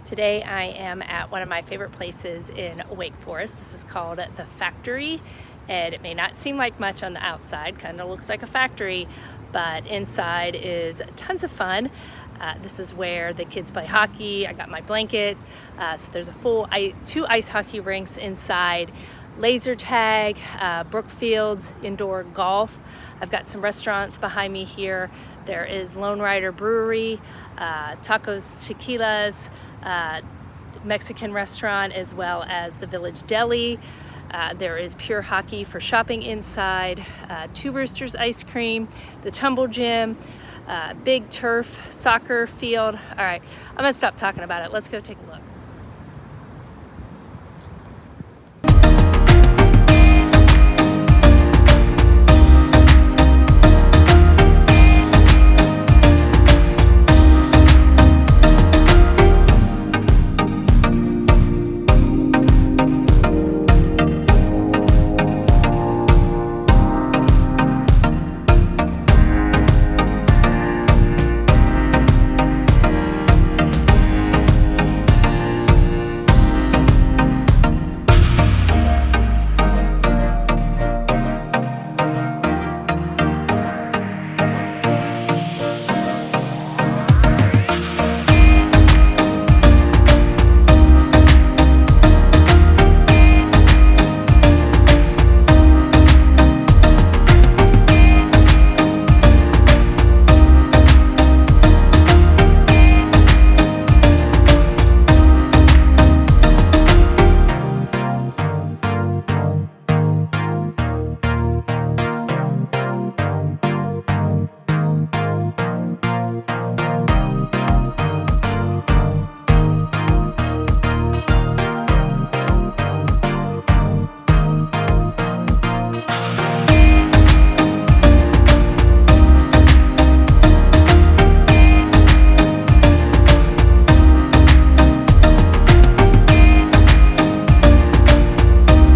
Today I am at one of my favorite places in Wake Forest. This is called the Factory, and it may not seem like much on the outside, kind of looks like a factory, but inside is tons of fun. This is where the kids play hockey. I got my blanket, so there's a full two ice hockey rinks inside, laser tag, Brookfield's indoor golf. I've got some restaurants behind me here. There is Lonerider Brewery, tacos, tequilas, Mexican restaurant, as well as the Village Deli. There is pure hockey for shopping inside, Two Roosters Ice Cream, the tumble gym, big turf soccer field. All right, I'm gonna stop talking about it. Let's go take a look.